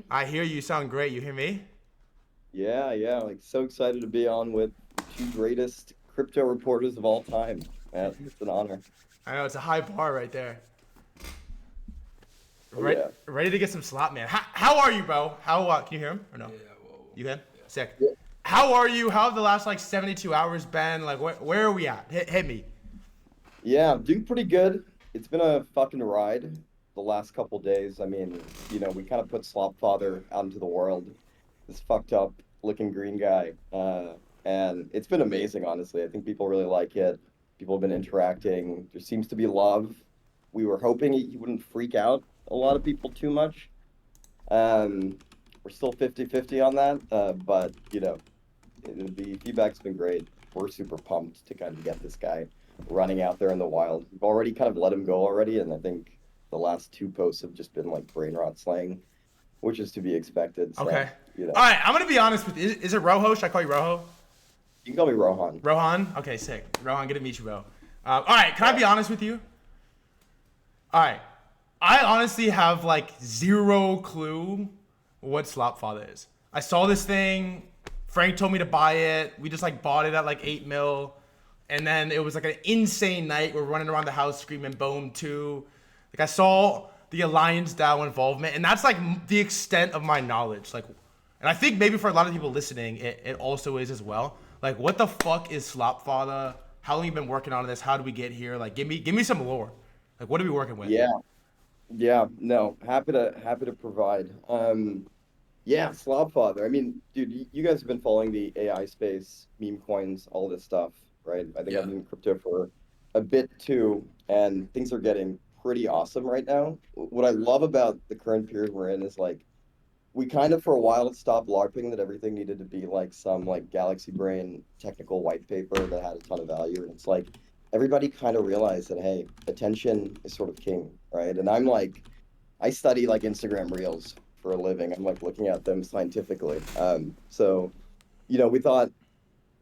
I hear you sound great. You hear me? Yeah, like so excited to be on with the two greatest crypto reporters of all time. It's an honor. I know it's a high bar right there. Oh Right, yeah. ready to get some slop, man. How are you, bro? How can you hear him or no? Yeah, whoa, whoa. You can. Yeah. Sick. Yeah, How are you? How have the last like 72 hours been? Like, where are we at? Hit me. yeah, I'm doing pretty good. It's been a fucking ride the last couple days. I mean, we kind of put Slopfather out into the world. This fucked up looking green guy. And it's been amazing, honestly. I think people really like it. People have been interacting. There seems to be love. We were hoping he wouldn't freak out a lot of people too much. Um, we're still 50-50 on that, but the feedback's been great. We're super pumped to kind of get this guy running out there in the wild. We've already kind of let him go already, and I think the last two posts have just been like brain rot slaying, which is to be expected. Okay. So, you know, All right. I'm gonna be honest with you. Is it Rojo? Should I call you Rojo? you can call me Rohan. Rohan. Okay, sick. Rohan, good to meet you, bro. All right. Can I Yeah. be honest with you? All right. I honestly have like zero clue what Slopfather is. I saw this thing. Frank told me to buy it. We just like bought it at like 8 mil. And then it was like an insane night. We're running around the house screaming boom too. Like I saw the Alliance DAO involvement, and that's like the extent of my knowledge. Like, and I think maybe for a lot of people listening, it also is as well. Like, what the fuck is Slopfather? How long you been working on this? How did we get here? Like, give me some lore. Like, what are we working with? Yeah, yeah, no, happy to provide. Yeah, Slopfather. I mean, dude, you guys have been following the AI space, meme coins, all this stuff, right? I think I've Yeah. been in crypto for a bit too, and things are getting pretty awesome right now. What I love about the current period we're in is like we kind of for a while stopped LARPing that everything needed to be like some like Galaxy Brain technical white paper that had a ton of value. And it's like everybody kind of realized that hey, attention is sort of king, right? And I'm like I study like Instagram Reels for a living. I'm like looking at them scientifically. So we thought,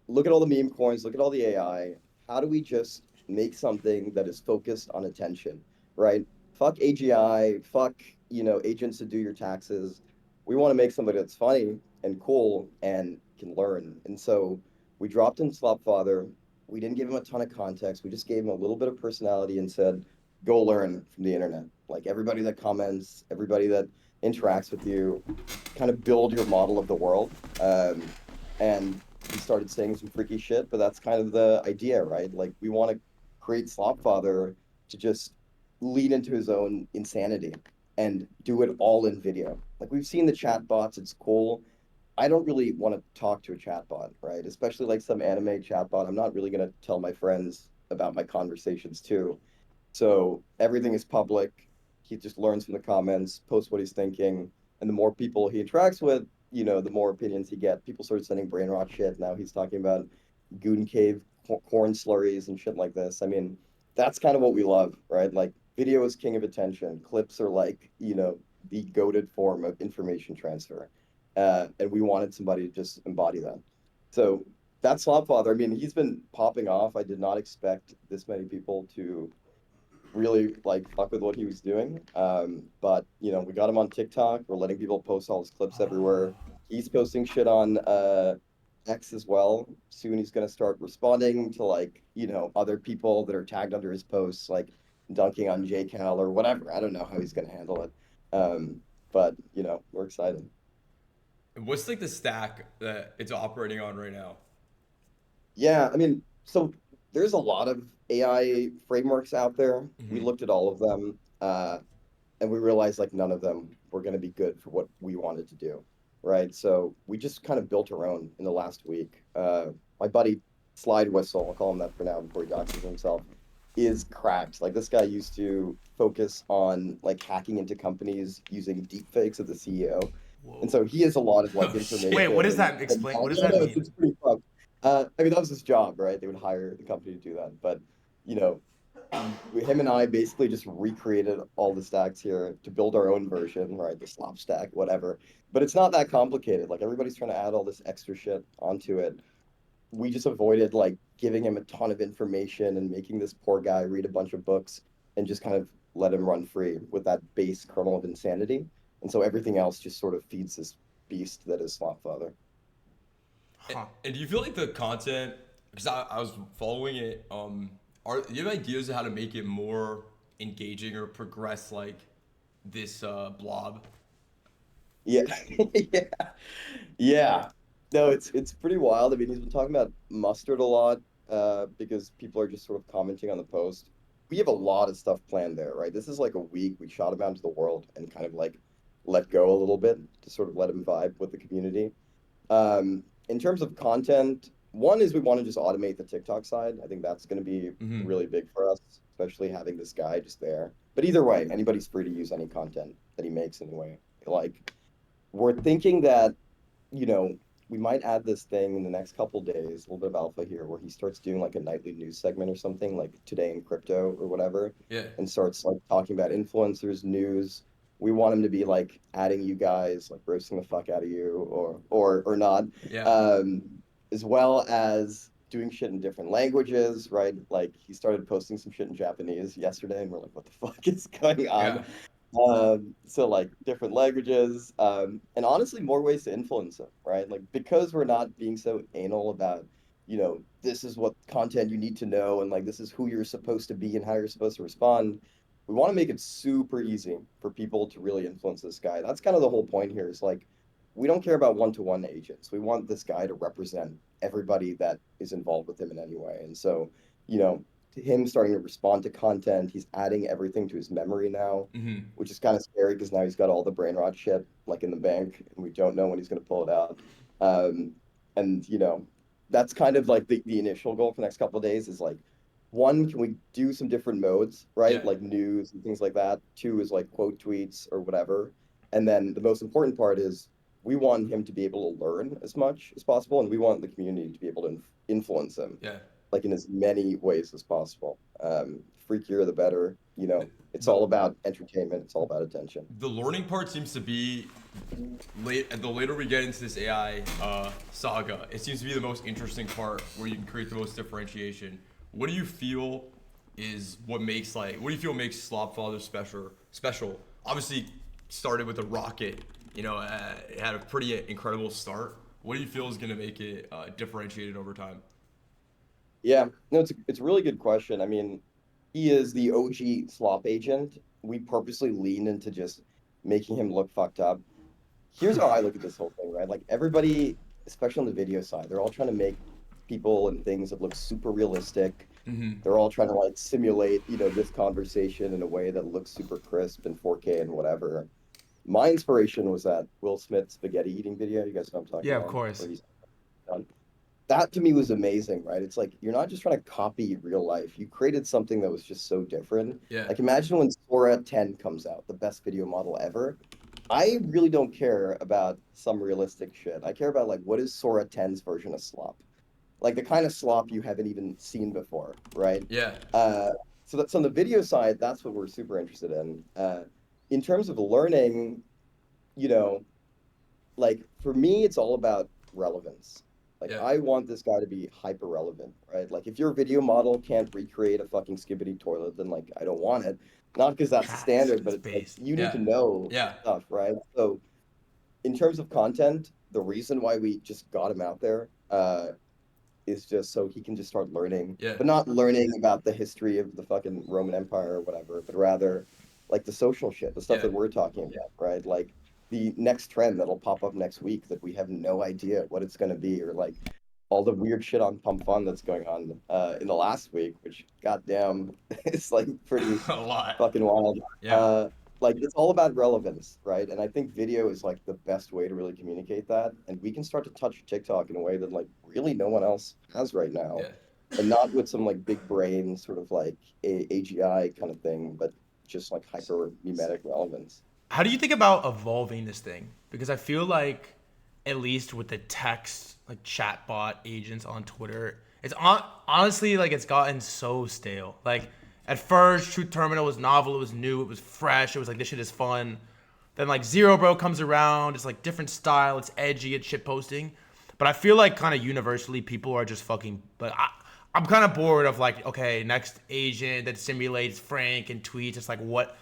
look at all the meme coins, look at all the AI. How do we just make something that is focused on attention, right? Fuck AGI, fuck, agents to do your taxes. We want to make somebody that's funny and cool and can learn. And so we dropped in Slopfather. We didn't give him a ton of context. We just gave him a little bit of personality and said, go learn from the internet. Like everybody that comments, everybody that interacts with you, kind of build your model of the world. And he started saying some freaky shit, but that's kind of the idea, right? Like we want to create Slopfather to just lead into his own insanity and do it all in video. Like we've seen the chat bots, it's cool. I don't really want to talk to a chatbot, right? Especially like some anime chatbot. I'm not really going to tell my friends about my conversations too. So everything is public. He just learns from the comments, posts what he's thinking, and the more people he interacts with, the more opinions he gets. People started sending brain rot shit. Now he's talking about goon cave corn slurries and shit like this. I mean, that's kind of what we love, right? Like video is king of attention. Clips are like, the goaded form of information transfer. And we wanted somebody to just embody that. So that's Slopfather. I mean, he's been popping off. I did not expect this many people to really like fuck with what he was doing. But we got him on TikTok. We're letting people post all his clips everywhere. He's posting shit on X as well. Soon he's gonna start responding to like, other people that are tagged under his posts, like dunking on JCal or whatever. I don't know how he's gonna handle it. But we're excited. What's like the stack that it's operating on right now? Yeah, I mean, so there's a lot of AI frameworks out there. We Hmm. looked at all of them. And we realized like none of them were going to be good for what we wanted to do, right? So we just kind of built our own in the last week. My buddy Slide Whistle, I'll call him that for now before he doxes himself, is cracked. Like this guy used to focus on like hacking into companies using deepfakes of the CEO. And Whoa. so he has a lot of like Oh Wait, shit. what information does that and explain? What knowledge. does Yeah, that no, mean? it's pretty fucked. I mean, that was his job, right? They would hire the company to do that. But, you know, him and I basically just recreated all the stacks here to build our own version, right? The slop stack, whatever. But it's not that complicated. Like everybody's trying to add all this extra shit onto it. We just avoided like giving him a ton of information and making this poor guy read a bunch of books and just kind of let him run free with that base kernel of insanity. And so everything else just sort of feeds this beast that is Slopfather. Huh. And do you feel like the content? Because I was following it. Do you have ideas of how to make it more engaging or progress like this blob? Yeah, yeah, yeah. No, it's pretty wild. I mean, he's been talking about mustard a lot, because people are just sort of commenting on the post. We have a lot of stuff planned there, right? This is like a week. We shot him out into the world and kind of like let go a little bit to sort of let him vibe with the community. In terms of content, one is we want to just automate the TikTok side. I think that's going to be Mm-hmm. really big for us, especially having this guy just there. But either way, anybody's free to use any content that he makes anyway. Like, we're thinking that, you know, we might add this thing in the next couple days, a little bit of alpha here, where he starts doing like a nightly news segment or something, like Today in Crypto or whatever, Yeah. and starts like talking about influencers, news. We want him to be like adding you guys, like roasting the fuck out of you, or not, Yeah. um, as well as doing shit in different languages, right? Like he started posting some shit in Japanese yesterday, and we're like, what the fuck is going on? Yeah. So like different languages, and honestly more ways to influence them, right? Like because we're not being so anal about, this is what content you need to know and like this is who you're supposed to be and how you're supposed to respond. We want to make it super easy for people to really influence this guy. That's kind of the whole point here is like we don't care about one-to-one agents. We want this guy to represent everybody that is involved with him in any way. And so, you know, him starting to respond to content, he's adding everything to his memory now, Mm-hmm. which is kind of scary because now he's got all the brain rot shit like in the bank, and we don't know when he's going to pull it out. Um, and that's kind of like the initial goal for the next couple of days is like, one, can we do some different modes, Yeah. right? Like news and things like that. Two is like quote tweets or whatever. And then the most important part is we want him to be able to learn as much as possible, and we want the community to be able to influence him Yeah. like in as many ways as possible. Freakier the better. It's The all about entertainment. It's all about attention. the learning part seems to be late. The later we get into this AI saga, it seems to be the most interesting part where you can create the most differentiation. What do you feel is what do you feel makes Slopfather special? Special. Obviously, started with a rocket. It had a pretty incredible start. What do you feel is going to make it differentiated over time? Yeah, no, it's a really good question. I mean, he is the OG slop agent. We purposely lean into just making him look fucked up. Here's how I look at this whole thing, right? Like everybody, especially on the video side, they're all trying to make people and things that look super realistic. Mm-hmm. They're all trying to like simulate, this conversation in a way that looks super crisp and 4K and whatever. My inspiration was that Will Smith spaghetti eating video. You guys know what I'm talking Yeah, of about, course. where he's done. That to me was amazing, right? It's like you're not just trying to copy real life. You created something that was just so different. Yeah. Like imagine when Sora 10 comes out, the best video model ever. I really don't care about some realistic shit. I care about like what is Sora 10's version of slop? Like the kind of slop you haven't even seen before, right? Yeah. Uh, so that's on the video side, that's what we're super interested in. In terms of learning, you know, like for me, it's all about relevance. Like Yeah. I want this guy to be hyper relevant, right? Like if your video model can't recreate a fucking skibbity toilet, then like I don't want it. Not because that's the Facts. standard, but It's it's like based. you need Yeah. to know Yeah. stuff, right? So in terms of content, the reason why we just got him out there is just so he can just start learning, Yeah. but not learning about the history of the fucking Roman Empire or whatever, but rather like the social shit, the stuff Yeah. that we're talking about, right? Like the next trend that'll pop up next week that we have no idea what it's going to be, or like all the weird shit on Pump Fun that's going on in the last week, which goddamn is like pretty A lot. fucking wild. Yeah. Uh, like it's all about relevance, right? And I think video is like the best way to really communicate that. And we can start to touch TikTok in a way that like really no one else has right now. Yeah. And not with some like big brain sort of like AGI kind of thing, but just like hyper mimetic relevance. How do you think about evolving this thing? Because I feel like, at least with the text, like chatbot agents on Twitter, honestly like it's gotten so stale. Like at first, Truth Terminal was novel, it was new, it was fresh, it was like this shit is fun. Then like Zero Bro comes around, it's like different style, it's edgy, it's shit posting. But I feel like kind of universally people are just fucking like I'm kind of bored of like, okay, next agent that simulates Frank and tweets. It's like what?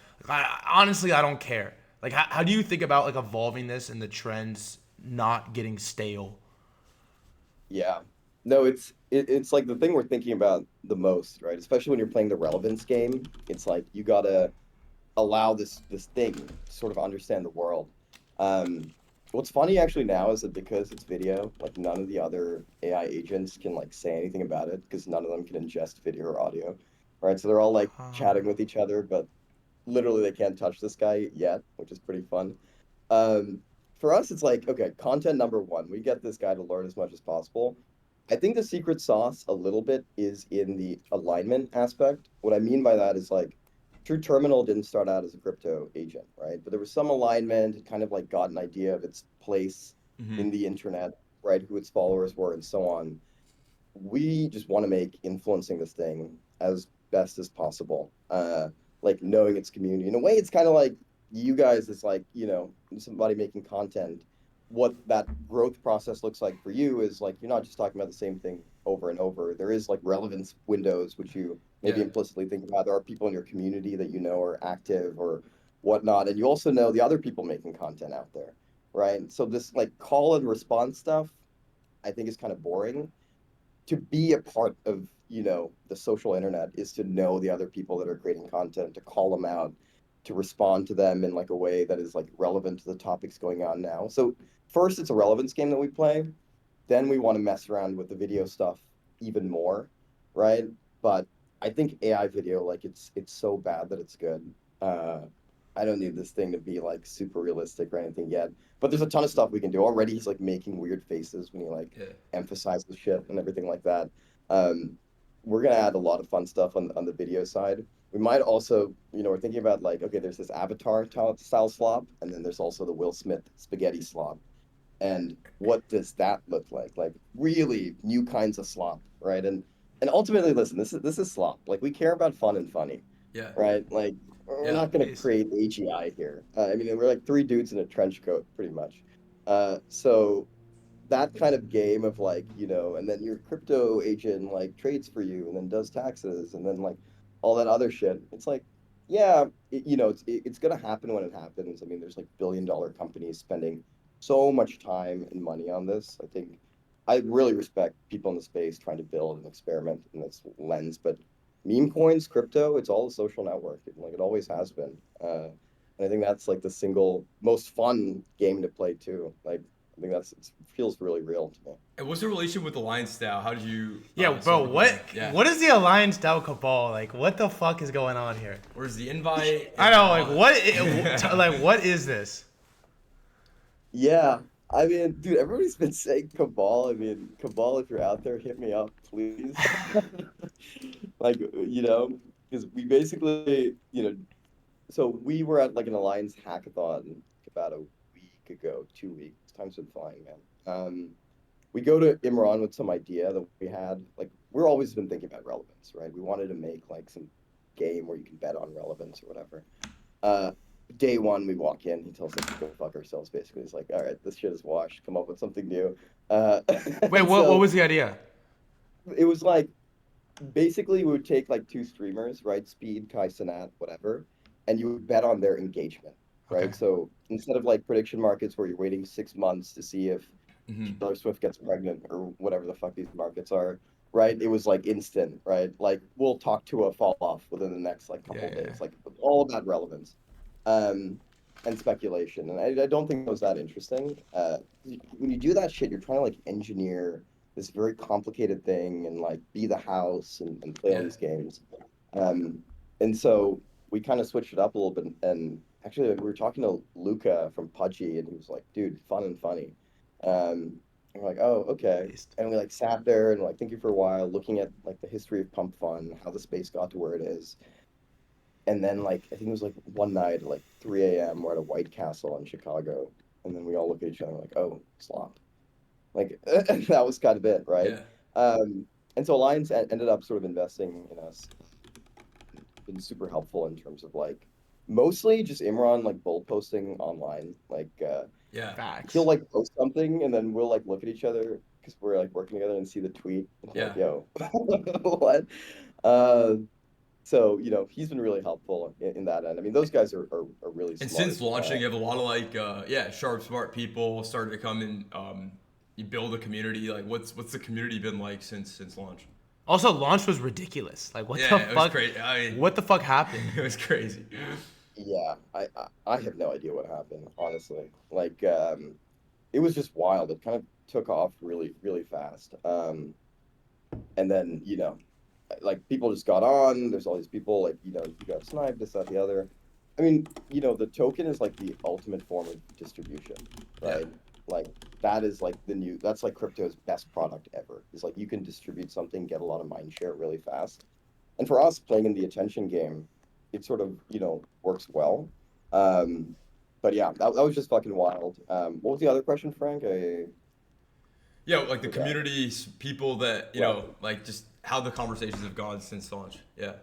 Honestly, I don't care. Like, how do you think about like evolving this and the trends not getting stale? Yeah. No, it's like the thing we're thinking about the most, right? Especially when you're playing the relevance game. It's like you gotta allow this thing to sort of understand the world. Um, what's funny actually now is that because it's video, like none of the other AI agents can like say anything about it because none of them can ingest video or audio, right? So they're all like chatting with each other, but literally they can't touch this guy yet, which is pretty fun. Um, for us, it's like, okay, content number one, we get this guy to learn as much as possible. I think the secret sauce a little bit is in the alignment aspect. What I mean by that is like, True Terminal didn't start out as a crypto agent, right? But there was some alignment, it kind of like got an idea of its place Mm-hmm. in the internet, right? Who its followers were and so on. We just want to make influencing this thing as best as possible. Like knowing its community. In a way, it's kind of like you guys, it's like, somebody making content. What that growth process looks like for you is like you're not just talking about the same thing over and over. There is like relevance windows, which you maybe Yeah. implicitly think about. There are people in your community that you know are active or whatnot. And you also know the other people making content out there, right? So this like call and response stuff, I think is kind of boring. To be a part of the social internet is to know the other people that are creating content, to call them out, to respond to them in like a way that is like relevant to the topics going on now. So first it's a relevance game that we play, then we want to mess around with the video stuff even more, right? But I think AI video, like it's so bad that it's good. uh I don't need this thing to be like super realistic or anything yet, but there's a ton of stuff we can do already. He's like making weird faces when he like Yeah. emphasizes shit and everything like that. um we're gonna add a lot of fun stuff on the video side. We might also, we're thinking about like, okay, there's this avatar style slop, and then there's also the Will Smith spaghetti slop. And what does that look like? Like really new kinds of slop, right? And ultimately, listen, this is slop. Like we care about fun and funny, Yeah. right? Like we're Yeah. not gonna Nice. create AGI here. I mean, we're like three dudes in a trench coat, pretty much. So that kind of game of like, and then your crypto agent like trades for you and then does taxes and then like all that other shit. It's like, yeah, it's gonna happen when it happens. I mean, there's like billion-dollar companies spending so much time and money on this. I think I really respect people in the space trying to build and experiment in this lens, but meme coins, crypto, it's all a social network. Like it always has been. And I think that's like the single most fun game to play too. Like I think it feels really real to me. And what's the relation with Alliance DAO? How did you Yeah, start bro. the What game? Yeah. what is the Alliance DAO cabal? Like, what the fuck is going on here? Where's the invite? I And know. all Like, like, what is this? Yeah, I mean, dude, everybody's been saying Cabal. I mean, Cabal, if you're out there, hit me up, please. Like, because we basically, so we were at like an Alliance hackathon about a week ago, 2 weeks. Time's been flying, man. We go to Imran with some idea that we had. Like, we're always been thinking about relevance, right? We wanted to make like some game where you can bet on relevance or whatever. Uh, Day one, we walk in. He tells us to go fuck ourselves. Basically, he's like, "All right, this shit is washed. Come up with something new." Wait, And what so was the idea? it was like basically we would take like two streamers, right? Speed, Kai Cenat, whatever, and you would bet on their engagement, Okay. right? So instead of like prediction markets where you're waiting 6 months to see if Mhm. Taylor Swift gets pregnant or whatever the fuck these markets are, right? It was like instant, right? Like we'll talk to a fall off within the next like Yeah, couple of yeah, yeah. days, like all about relevance, um, and speculation. And I don't think it was that interesting. When you do that shit, you're trying to like engineer this very complicated thing and like be the house and play all Yeah. these games. Um, and so we kind of switched it up a little bit. And actually, like, we were talking to Luca from Pudgy, and he was like, "Dude, fun and funny." And we're like, "Oh, okay." Based. And we like sat there and like thinking for a while, looking at like the history of Pump Fun, how the space got to where it is. And then like I think it was like one night at like 3 a.m. we're at a White Castle in Chicago, and then we all look at each other like, "Oh, slop." Like that was kind of it, right? Yeah. Um, and so Alliance ended up sort of investing in us, been super helpful in terms of like mostly just Imran like bull posting online. Like Yeah. he'll Facts. like post something and then we'll like look at each other because we're like working together and see the tweet and we're like, Yeah. yo, what? Uh, So, he's been really helpful in that end. I mean, those guys are really And smart. since launching, you have a lot of like, yeah, sharp, smart people starting to come and you build a community. Like, what's the community been like since launch? Also, launch was ridiculous. Like, what the Yeah, it was fuck? great. I mean, What the fuck happened? it was crazy. Yeah, I have no idea what happened, honestly. Like, it was just wild. It kind of took off really, really fast. And then, like people just got on. There's all these people like, you got sniped, this, that, the other. I mean, the token is like the ultimate form of distribution, Yeah, right? Like that is like that's like crypto's best product ever. It's like you can distribute something, get a lot of mind share really fast. And for us playing in the attention game, it sort of, works well. Um, but yeah, that was just fucking wild. What was the other question, Frank? I yeah, like the forgot. community people that Right. like just how the conversations have gone since launch. Yeah,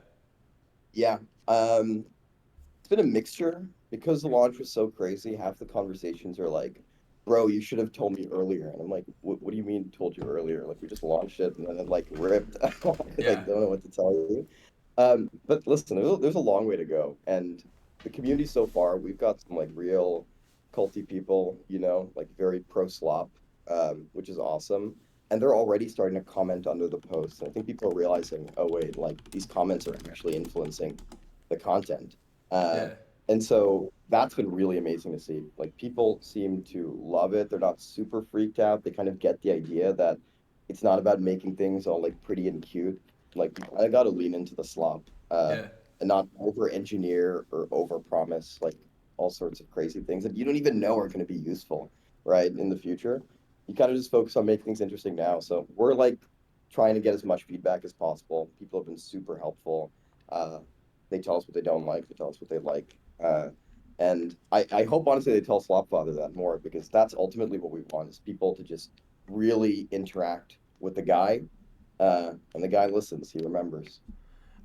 Yeah. It's been a mixture because the launch was so crazy. Half the conversations are like, "Bro, you should have told me earlier." And I'm like, "What do you mean told you earlier? Like we just launched it and then it like ripped." I yeah, like don't know what to tell you. But listen, there's a long way to go, and the community so far, we've got some like real culty people, like very pro slop, which is awesome. And they're already starting to comment under the posts. And I think people are realizing, oh wait, like these comments are actually influencing the content. Uh, yeah, and so that's been really amazing to see. Like people seem to love it. They're not super freaked out. They kind of get the idea that it's not about making things all like pretty and cute. Like you kind of got to lean into the slop, yeah. and not over engineer or over promise like all sorts of crazy things that you don't even know are going to be useful, right, in the future. You kind of just focus on making things interesting now. So we're like trying to get as much feedback as possible. People have been super helpful. Uh, they tell us what they don't like. They tell us what they like. And I hope honestly they tell Slopfather that more because that's ultimately what we want is people to just really interact with the guy. And the guy listens, he remembers.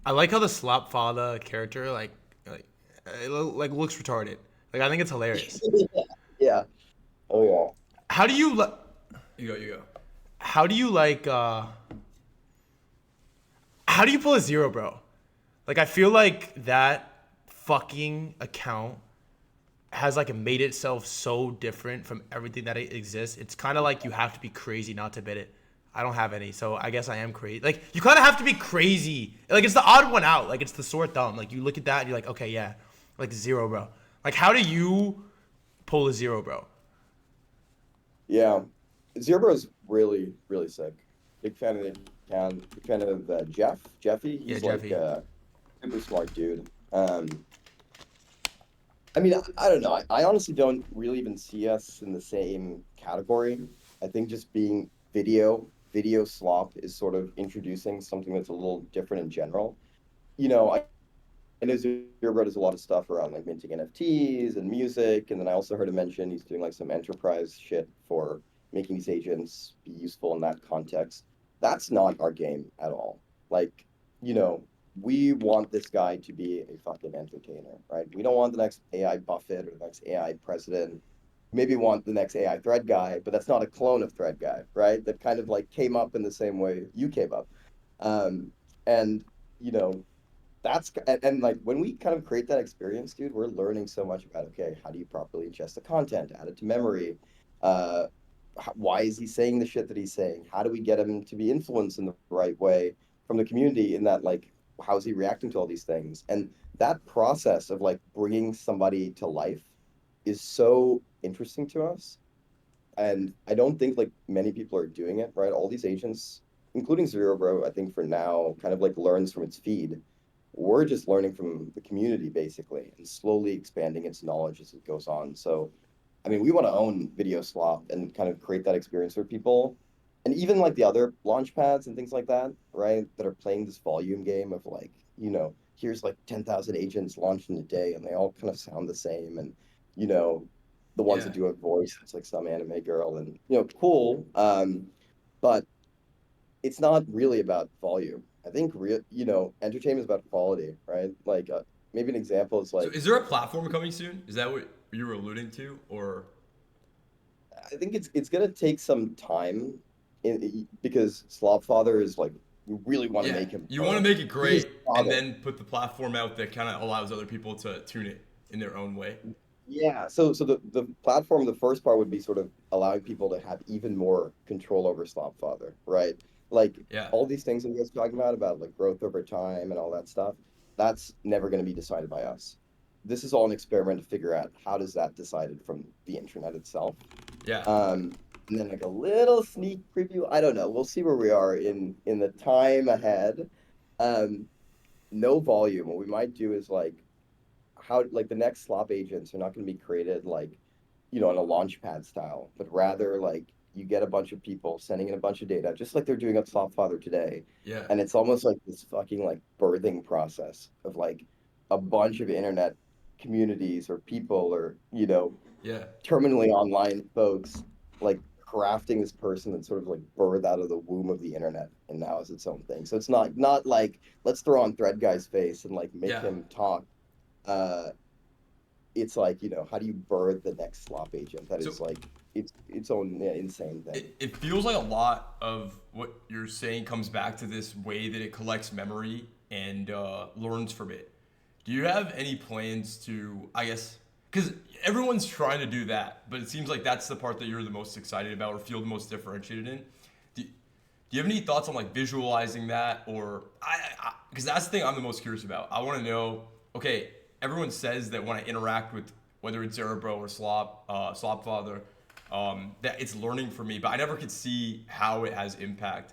I like how the Slopfather character like like looks retarded. Like I think it's hilarious. Yeah. Oh yeah. How do you You go. how do you like how do you pull a zero, bro? Like I feel like that fucking account has like made itself so different from everything that exists. It's kind of like you have to be crazy not to bid it. I don't have any, so I guess I am crazy. Like you kind of have to be crazy. Like it's the odd one out. Like it's the sore thumb. Like you look at that and you're like, okay, yeah, like zero, bro. Like how do you pull a zero, bro? Yeah. Zero is really, really sick. Big fan of the account. Big fan of Jeffy. Yeah, He's like Jeffy. a super smart dude. I mean, I don't know. I honestly don't really even see us in the same category. I think just being video slop is sort of introducing something that's a little different in general. I know Zero does a lot of stuff around like minting NFTs and music, and then I also heard him mention he's doing like some enterprise shit for making these agents be useful in that context. That's not our game at all. Like, you know, we want this guy to be a fucking entertainer, right? We don't want the next AI Buffett or the next AI president. Maybe want the next AI thread guy, but that's not a clone of thread guy, right? That kind of like came up in the same way you came up. Um, and you know, and like when we kind of create that experience, dude, we're learning so much about okay, how do you properly ingest the content, add it to memory? Uh, why is he saying the shit that he's saying? How do we get him to be influenced in the right way from the community? In that, like, how is he reacting to all these things? And that process of like bringing somebody to life is so interesting to us. And I don't think like many people are doing it, right? All these agents, including Zero Bro, I think for now kind of like learns from its feed. We're just learning from the community basically and slowly expanding its knowledge as it goes on. So, I mean, we want to own Video Slop and kind of create that experience for people. And even like the other launch pads and things like that, right? That are playing this volume game of like, here's like 10,000 agents launched in a day and they all kind of sound the same. And, you know, the ones Yeah. that do a voice, it's like some anime girl and, cool. But it's not really about volume. I think entertainment is about quality, right? Like maybe an example is So like is there a platform coming soon? Is that what you were alluding to, or I think it's gonna take some time because Slopfather is like We really want to Yeah, make him. you want to make it He's great and father. then put the platform out that kind of allows other people to tune it in their own way. Yeah, so the platform, the first part would be sort of allowing people to have even more control over Slopfather, right? Like Yeah, all these things that you guys are talking about like growth over time and all that stuff, that's never going to be decided by us. This is all an experiment to figure out how does that decided from the internet itself. yeah, And then like a little sneak preview. I don't know. We'll see where we are in the time ahead. Um, no volume. What we might do is like how like the next slop agents are not going to be created like on a launch pad style, but rather like you get a bunch of people sending in a bunch of data, just like they're doing on Slopfather today, yeah, and it's almost like this fucking like birthing process of like a bunch of internet communities or people or yeah. terminally online folks like crafting this person that's sort of like birthed out of the womb of the internet and now is its own thing. So it's not like let's throw on Threadguy's face and like make Yeah. him talk. uh it's like how do you birth the next slop agent that So is like its own insane thing. it feels like a lot of what you're saying comes back to this way that it collects memory and learns from it. Do you have any plans to, I guess, because everyone's trying to do that, but it seems like that's the part that you're the most excited about or feel the most differentiated in. Do you have any thoughts on like visualizing that, or because that's the thing I'm the most curious about. I want to know. Okay, everyone says that when I interact with whether it's 0xrojo or Slopfather, that it's learning for me, but I never could see how it has impact.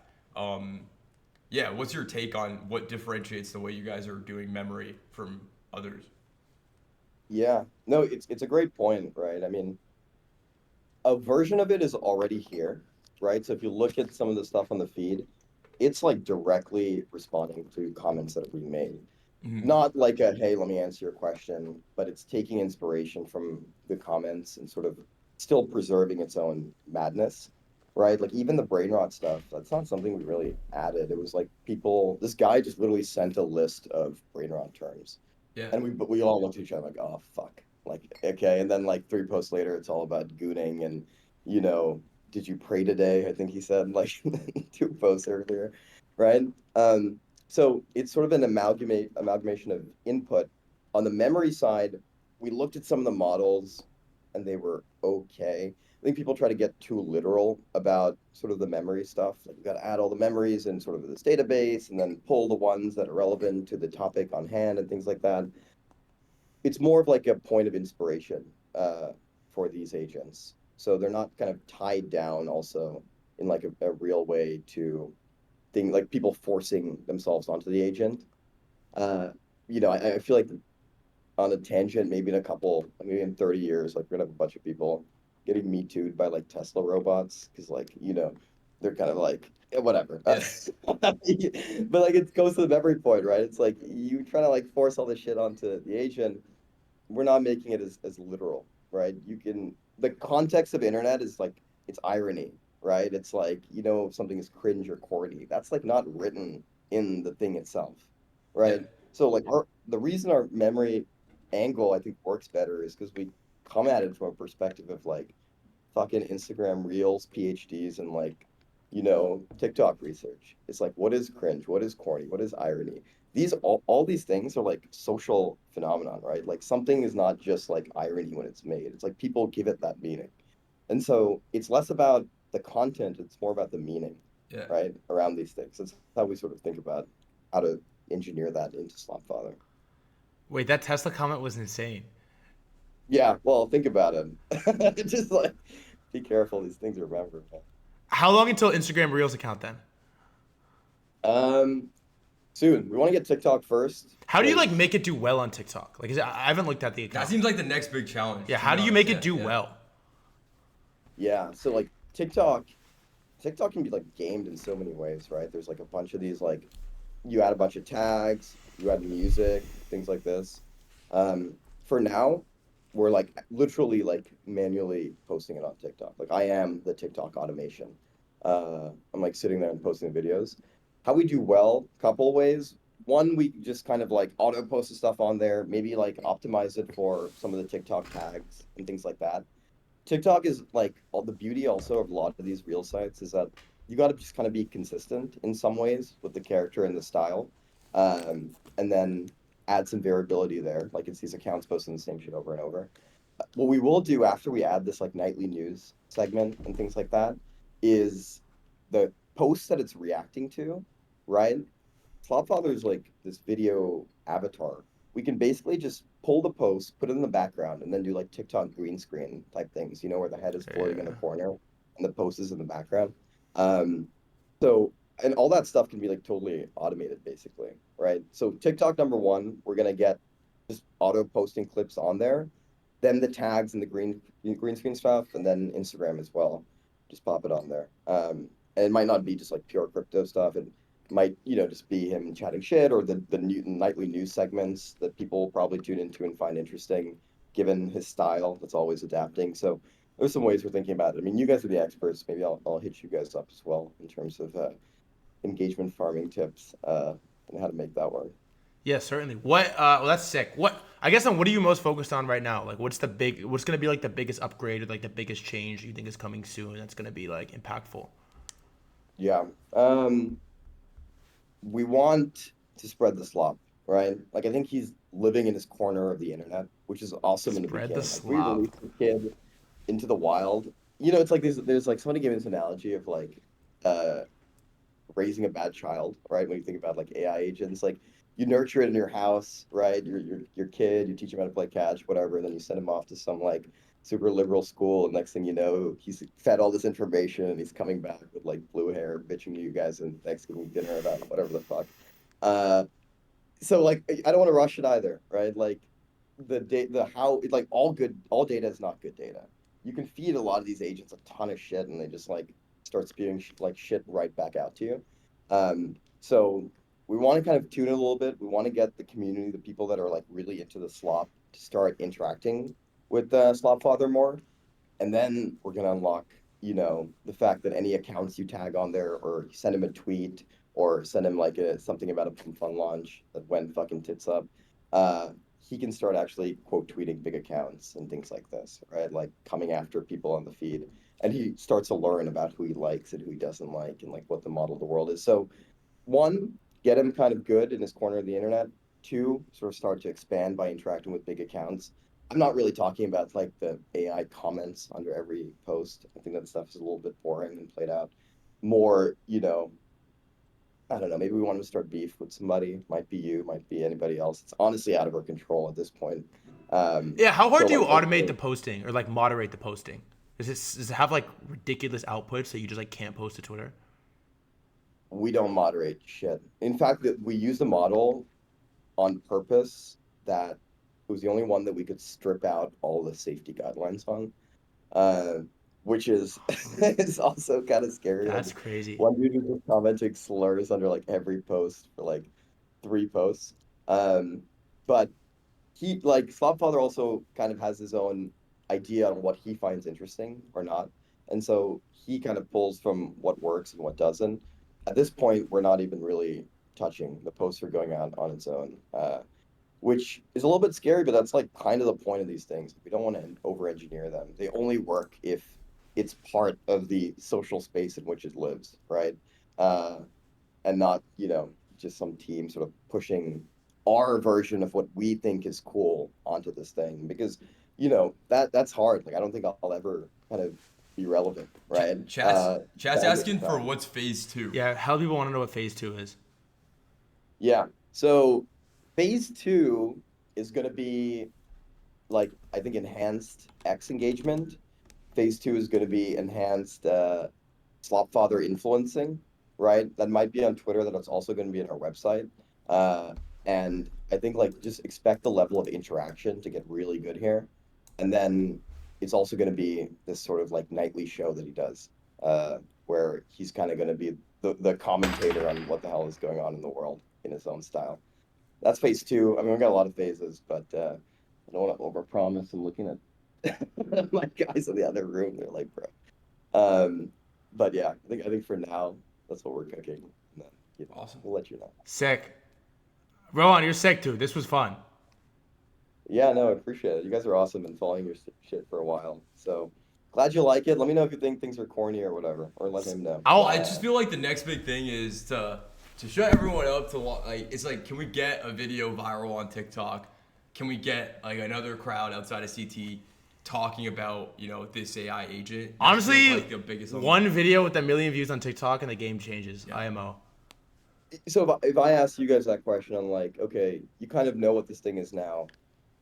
Yeah, what's your take on what differentiates the way you guys are doing memory from others? Yeah, no, it's a great point, right? I mean, a version of it is already here, right? So if you look at some of the stuff on the feed, it's like directly responding to comments that are being made. Hmm. Not like a, hey, let me answer your question, but it's taking inspiration from the comments and sort of still preserving its own madness, right? Like even the brain rot stuff, that's not something we really added. It was like this guy just literally sent a list of brain rot terms. Yeah. And we all looked at each other like, oh fuck. Like, okay. And then like 3 posts later, it's all about gooning and, you know, did you pray today? I think he said like 2 posts earlier. Right. So it's sort of an amalgamation of input. On the memory side, we looked at some of the models and they were okay. I think people try to get too literal about sort of the memory stuff. Like you got to add all the memories in sort of this database and then pull the ones that are relevant to the topic on hand and things like that. It's more of like a point of inspiration for these agents. So they're not kind of tied down also in like a real way to thing like people forcing themselves onto the agent. Uh, I feel like on a tangent, maybe in 30 years, like we're gonna have a bunch of people getting me too'd by like Tesla robots because like, they're kind of like, whatever. Yeah. But like it goes to the memory point, right? It's like you try to like force all this shit onto the agent. We're not making it as literal, right? The context of internet is like it's irony, right? It's like, if something is cringe or corny. That's like not written in the thing itself, Yeah. right? So like the reason our memory angle I think works better is because we come at it from a perspective of like fucking Instagram Reels, PhDs, and like, TikTok research. It's like, what is cringe? What is corny? What is irony? All these things are like social phenomenon, right? Like something is not just like irony when it's made. It's like people give it that meaning. And so it's less about the content, it's more about the meaning, Yeah. right? Around these things. That's how we sort of think about how to engineer that into Slopfather. Wait, that Tesla comment was insane. Yeah, well, think about it. Just like be careful, these things are remembered. How long until Instagram Reels account then? Um, Soon. We want to get TikTok first How do you like because make it do well on TikTok? Like, I haven't looked at the That account. seems like the next big challenge, Yeah, to how be do you honest. make Yeah. it do Yeah. well? yeah, so like TikTok can be like gamed in so many ways, right? There's like a bunch of these like you add a bunch of tags, you add music, things like this. For now, we're like literally like manually posting it on TikTok. Like I am the TikTok automation. I'm like sitting there and posting videos. How we do well, couple ways. One, we just kind of like auto post the stuff on there, maybe like optimize it for some of the TikTok tags and things like that. TikTok is like all the beauty also of a lot of these real sites is that you got to just kind of be consistent in some ways with the character and the style, and then add some variability there. Like it's these accounts posting the same shit over and over. What we will do after we add this like nightly news segment and things like that is the posts that it's reacting to, right? Slopfather's like this video avatar. We can basically just pull the post, put it in the background, and then do like TikTok green screen type things, where the head is floating in the Yeah. corner and the post is in the background. Um, so, and all that stuff can be like totally automated, basically, right? So TikTok number one, we're gonna get just auto posting clips on there, then the tags and the green screen stuff, and then Instagram as well. Just pop it on there. And it might not be just like pure crypto stuff. It might, just be him chatting shit or the nightly news segments that people will probably tune into and find interesting, given his style that's always adapting. So there's some ways we're thinking about it. I mean, you guys are the experts. Maybe I'll hit you guys up as well in terms of engagement farming tips and how to make that work. Yeah, certainly. What? Well, that's sick. What? I guess then, what are you most focused on right now? Like, what's gonna be like the biggest upgrade or like the biggest change you think is coming soon that's gonna be like impactful? Yeah. We want to spread the slop, right? Like I think he's living in his corner of the internet, which is awesome and if we Spread the can. Like if we slop. release the kid into the wild, it's like there's like somebody gave me this analogy of like uh raising a bad child, right? When you think about like AI agents, like you nurture it in your house, right? Your kid, you teach him how to play catch, whatever, and then you send him off to some like super liberal school, and next thing you know, he's fed all this information and he's coming back with like blue hair, bitching to you guys in Thanksgiving dinner about whatever the fuck. Uh, so like I don't want to rush it either, right? Like the how like all data is not good data. You can feed a lot of these agents a ton of shit and they just like start spewing like shit right back out to you. So we want to kind of tune it a little bit. We want to get the community, the people that are like really into the slop, to start interacting with Slopfather more, and then we're gonna unlock, the fact that any accounts you tag on there, or send him a tweet, or send him like something about a fun launch that went fucking tits up. Uh, he can start actually quote tweeting big accounts and things like this, right? Like coming after people on the feed, and he starts to learn about who he likes and who he doesn't like, and like what the model of the world is. So one, get him kind of good in his corner of the internet. Two, sort of start to expand by interacting with big accounts. I'm not really talking about like the AI comments under every post. I think that stuff is a little bit boring and played out. More, I don't know, maybe we want to start beef with somebody. Might be you, might be anybody else. It's honestly out of our control at this point. Yeah, how So hard do you like automate the hopefully posting or like moderate the posting? Does it have like ridiculous outputs so you just like can't post to Twitter? we don't moderate shit. In fact, that we use the model on purpose that it was the only one that we could strip out all the safety guidelines on, uh, which is is also kind of scary. Like That's crazy. one dude was just commenting slurs under like every post for like 3 posts. Um, but he like Slopfather also kind of has his own idea on what he finds interesting or not. And so he kind of pulls from what works and what doesn't. At this point, we're not even really touching the posts are going on its own. Which is a little bit scary, but that's like kind of the point of these things. We don't want to over engineer them. They only work if it's part of the social space in which it lives, right? Uh, and not, just some team sort of pushing our version of what we think is cool onto this thing because, that's hard. Like, I don't think I'll ever kind of be relevant, right? Chat's Bandwidth asking for time. what's phase two. Yeah, hell, people want to know what phase two is. Yeah. So phase two is going to be like I think enhanced X engagement. Phase two is going to be enhanced Slopfather influencing, right? That might be on Twitter. That's also going to be on our website. Uh, and I think like just expect the level of interaction to get really good here. And then it's also going to be this sort of like nightly show that he does, where he's kind of going to be the commentator on what the hell is going on in the world in his own style. That's phase two. I mean, we've got a lot of phases, but I don't want to overpromise. I'm looking at my guys in the other room. They're like, bro. Um, but yeah, I think for now that's what we're cooking. And then, Awesome. we'll let you know. Sick. Rowan, you're sick too. This was fun. Yeah, no, I appreciate it. You guys are awesome and following your shit for a while. So glad you like it. Let me know if you think things are corny or whatever, or let him know. Well, I just feel like the next big thing is to shut everyone up to like it's like, can we get a video viral on TikTok? Can we get like another crowd outside of CT talking about, you know, this AI agent? That Honestly, feels like the biggest one video with a million views on TikTok and the game changes. Yeah. IMO. So if I ask you guys that question, I'm like, okay, you kind of know what this thing is now.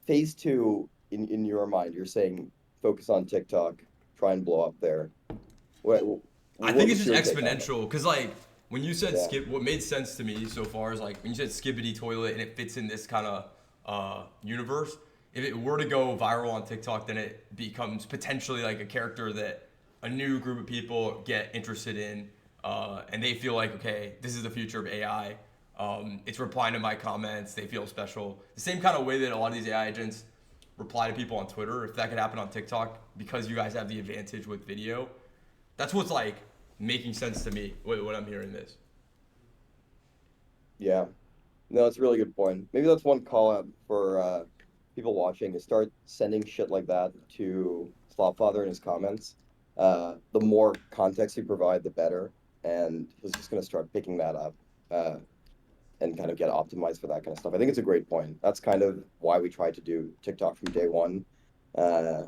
Phase two, in your mind, you're saying focus on TikTok, try and blow up there. What, I think it's what's just your take on it? exponential because like when you said Yeah. skip, what made sense to me so far is like when you said skibbity toilet and it fits in this kind of universe. If it were to go viral on TikTok, then it becomes potentially like a character that a new group of people get interested in, and they feel like, okay, this is the future of AI. It's replying to my comments. They feel special. The same kind of way that a lot of these AI agents reply to people on Twitter. If that could happen on TikTok, because you guys have the advantage with video, that's what's like making sense to me when I'm hearing this. Yeah. No, that's a really good point. Maybe that's one call out for people watching is start sending shit like that to Slopfather in his comments. The more context you provide, the better. And he's just going to start picking that up and kind of get optimized for that kind of stuff. I think it's a great point. That's kind of why we tried to do TikTok from day one uh,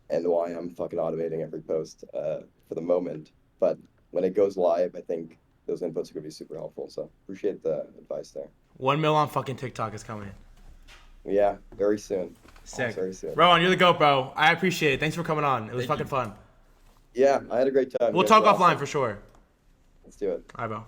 and why I'm fucking automating every post for the moment. But when it goes live, I think those inputs are going to be super helpful. So appreciate the advice there. 1 mil on fucking TikTok is coming. Yeah, very soon. Sick. Very soon. Rowan, you're the GOAT, bro. I appreciate it. Thanks for coming on. It was Thank fucking you. fun. Yeah, I had a great time. We'll You guys talk were offline awesome. for sure. Let's do it. All right, bro.